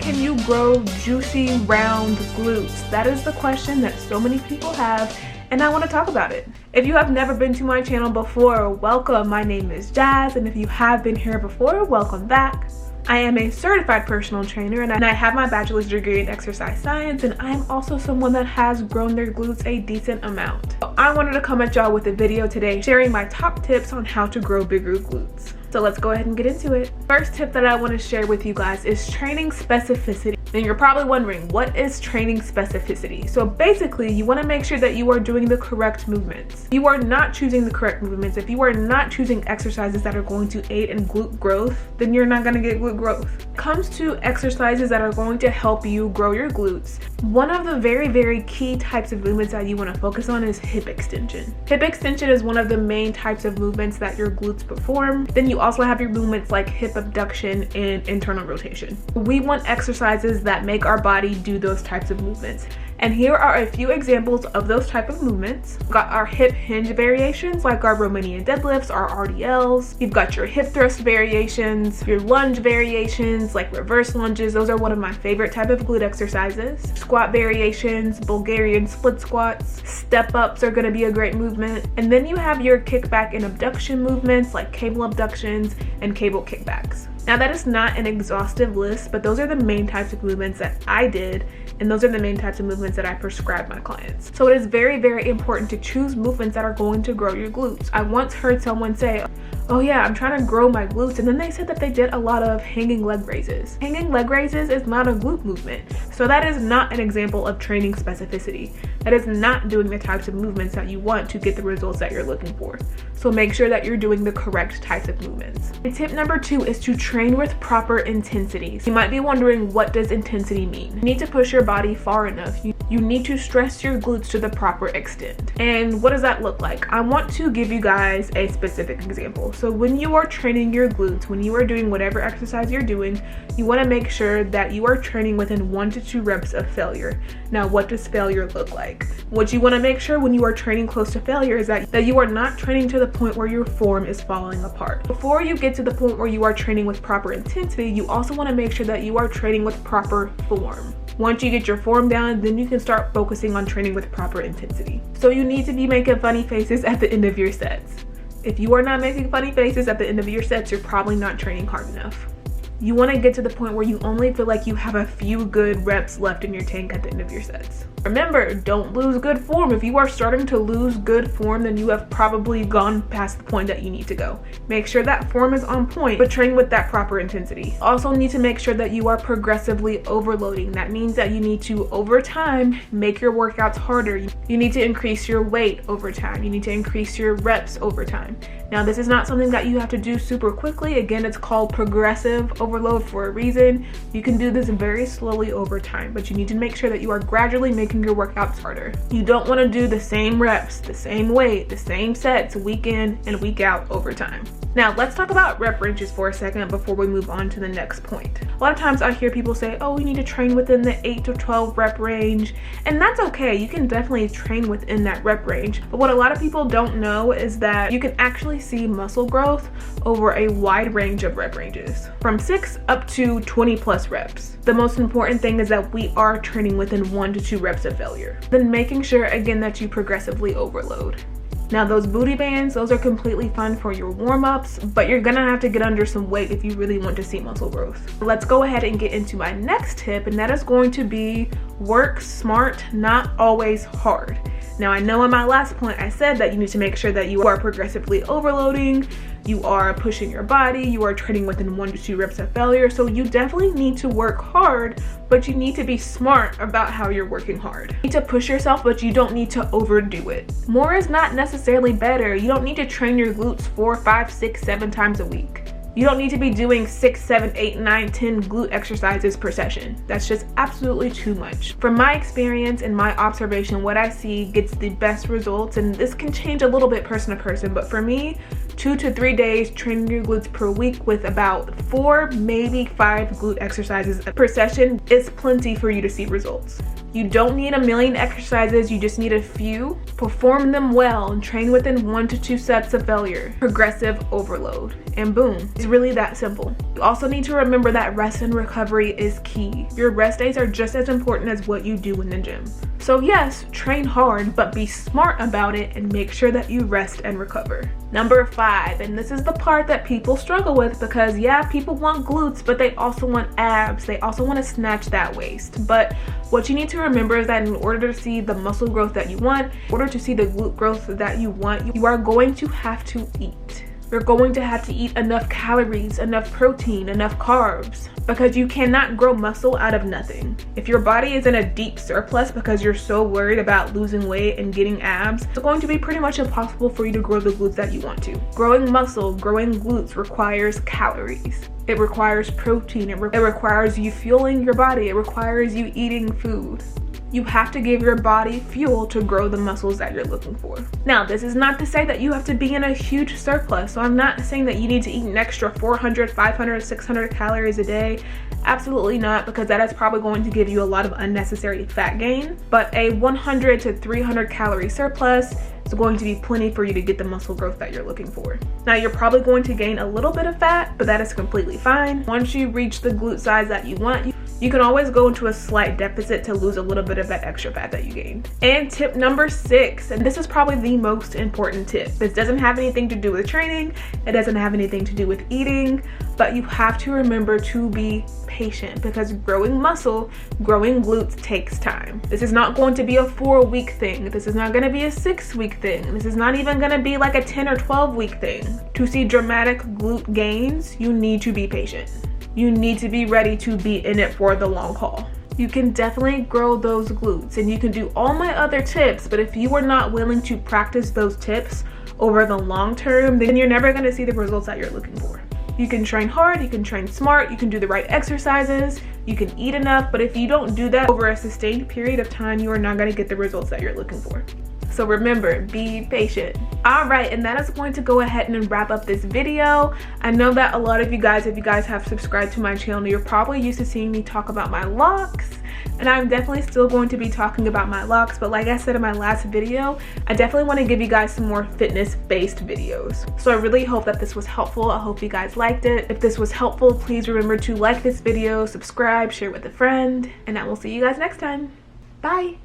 can you grow juicy, round glutes? That is the question that so many people have, and I want to talk about it. If you have never been to my channel before, welcome. My name is Jazz, and if you have been here before, welcome back. I am a certified personal trainer, and I have my bachelor's degree in exercise science, and I'm also someone that has grown their glutes a decent amount. So I wanted to come at y'all with a video today sharing my top tips on how to grow bigger glutes. So let's go ahead and get into it. First tip that I want to share with you guys is training specificity. And you're probably wondering, what is training specificity? So basically, you want to make sure that you are doing the correct movements. If you are not choosing the correct movements, if you are not choosing exercises that are going to aid in glute growth, then you're not going to get glute growth. When it comes to exercises that are going to help you grow your glutes, one of the very key types of movements that you want to focus on is hip extension. Hip extension is one of the main types of movements that your glutes perform. Then you also have your movements like hip abduction and internal rotation. We want exercises that make our body do those types of movements. And here are a few examples of those type of movements. We've got our hip hinge variations like our Romanian deadlifts, our RDLs. You've got your hip thrust variations, your lunge variations like reverse lunges. Those are one of my favorite type of glute exercises. Squat variations, Bulgarian split squats, step ups are going to be a great movement. And then you have your kickback and abduction movements like cable abductions and cable kickbacks. Now that is not an exhaustive list, but those are the main types of movements that I did, and those are the main types of movements that I prescribe my clients. So it is very important to choose movements that are going to grow your glutes. I once heard someone say, oh yeah, I'm trying to grow my glutes, and then they said that they did a lot of hanging leg raises. Hanging leg raises is not a glute movement, so that is not an example of training specificity. That is not doing the types of movements that you want to get the results that you're looking for. So make sure that you're doing the correct types of movements. And tip number 2 is to train with proper intensity. You might be wondering, what does intensity mean? You need to push your body far enough. You need to stress your glutes to the proper extent. And what does that look like? I want to give you guys a specific example. So when you are training your glutes, when you are doing whatever exercise you're doing, you want to make sure that you are training within 1 to 2 reps of failure. Now, what does failure look like? What you want to make sure when you are training close to failure is that you are not training to the point where your form is falling apart. Before you get to the point where you are training with proper intensity, you also want to make sure that you are training with proper form. Once you get your form down, then you can start focusing on training with proper intensity. So you need to be making funny faces at the end of your sets. If you are not making funny faces at the end of your sets, you're probably not training hard enough. You want to get to the point where you only feel like you have a few good reps left in your tank at the end of your sets. Remember, don't lose good form. If you are starting to lose good form, then you have probably gone past the point that you need to go. Make sure that form is on point, but train with that proper intensity. Also need to make sure that you are progressively overloading. That means that you need to, over time, make your workouts harder. You need to increase your weight over time. You need to increase your reps over time. Now, this is not something that you have to do super quickly. Again, it's called progressive overload for a reason. You can do this very slowly over time, but you need to make sure that you are gradually making your workouts harder. You don't want to do the same reps, the same weight, the same sets week in and week out over time. Now, let's talk about rep ranges for a second before we move on to the next point. A lot of times I hear people say, oh, you need to train within the 8 to 12 rep range, and that's okay. You can definitely train within that rep range. But what a lot of people don't know is that you can actually see muscle growth over a wide range of rep ranges, from 6 up to 20 plus reps. The most important thing is that we are training within 1 to 2 reps of failure. Then making sure, again, that you progressively overload. Now, those booty bands, those are completely fun for your warm-ups, but you're gonna have to get under some weight if you really want to see muscle growth. Let's go ahead and get into my next tip, and that is going to be work smart, not always hard. Now, I know in my last point I said that you need to make sure that you are progressively overloading, you are pushing your body, you are training within 1 to 2 reps of failure. So you definitely need to work hard, but you need to be smart about how you're working hard. You need to push yourself, but you don't need to overdo it. More is not necessarily better. You don't need to train your glutes 4, 5, 6, 7 times a week. You don't need to be doing 6, 7, 8, 9, 10 glute exercises per session. That's just absolutely too much. From my experience and my observation, what I see gets the best results, and this can change a little bit person to person, but for me, 2 to 3 days training your glutes per week with about 4, maybe 5 glute exercises per session is plenty for you to see results. You don't need a million exercises, you just need a few. Perform them well and train within 1 to 2 sets of failure. Progressive overload. And boom, it's really that simple. You also need to remember that rest and recovery is key. Your rest days are just as important as what you do in the gym. So yes, train hard, but be smart about it and make sure that you rest and recover. Number 5, and this is the part that people struggle with because yeah, people want glutes, but they also want abs. They also want to snatch that waist. But what you need to remember is that in order to see the muscle growth that you want, in order to see the glute growth that you want, you are going to have to eat. You're going to have to eat enough calories, enough protein, enough carbs, because you cannot grow muscle out of nothing. If your body is in a deep surplus because you're so worried about losing weight and getting abs, it's going to be pretty much impossible for you to grow the glutes that you want to. Growing muscle, growing glutes requires calories. It requires protein. It requires you fueling your body. It requires you eating food. You have to give your body fuel to grow the muscles that you're looking for. Now, this is not to say that you have to be in a huge surplus. So I'm not saying that you need to eat an extra 400, 500, 600 calories a day. Absolutely not, because that is probably going to give you a lot of unnecessary fat gain. But a 100 to 300 calorie surplus is going to be plenty for you to get the muscle growth that you're looking for. Now, you're probably going to gain a little bit of fat, but that is completely fine. Once you reach the glute size that you want, you can always go into a slight deficit to lose a little bit of that extra fat that you gained. And tip number 6, and this is probably the most important tip. This doesn't have anything to do with training. It doesn't have anything to do with eating, but you have to remember to be patient because growing muscle, growing glutes takes time. This is not going to be a 4-week thing. This is not going to be a 6-week thing. This is not even going to be like a 10 or 12-week thing. To see dramatic glute gains, you need to be patient. You need to be ready to be in it for the long haul. You can definitely grow those glutes and you can do all my other tips, but if you are not willing to practice those tips over the long term, then you're never going to see the results that you're looking for. You can train hard, you can train smart, you can do the right exercises, you can eat enough, but if you don't do that over a sustained period of time, you are not going to get the results that you're looking for. So remember, be patient. All right, and that is going to go ahead and wrap up this video. I know that a lot of you guys, if you guys have subscribed to my channel, you're probably used to seeing me talk about my locks. And I'm definitely still going to be talking about my locks, but like I said in my last video, I definitely want to give you guys some more fitness-based videos. So I really hope that this was helpful. I hope you guys liked it. If this was helpful, please remember to like this video, subscribe, share with a friend, and I will see you guys next time. Bye.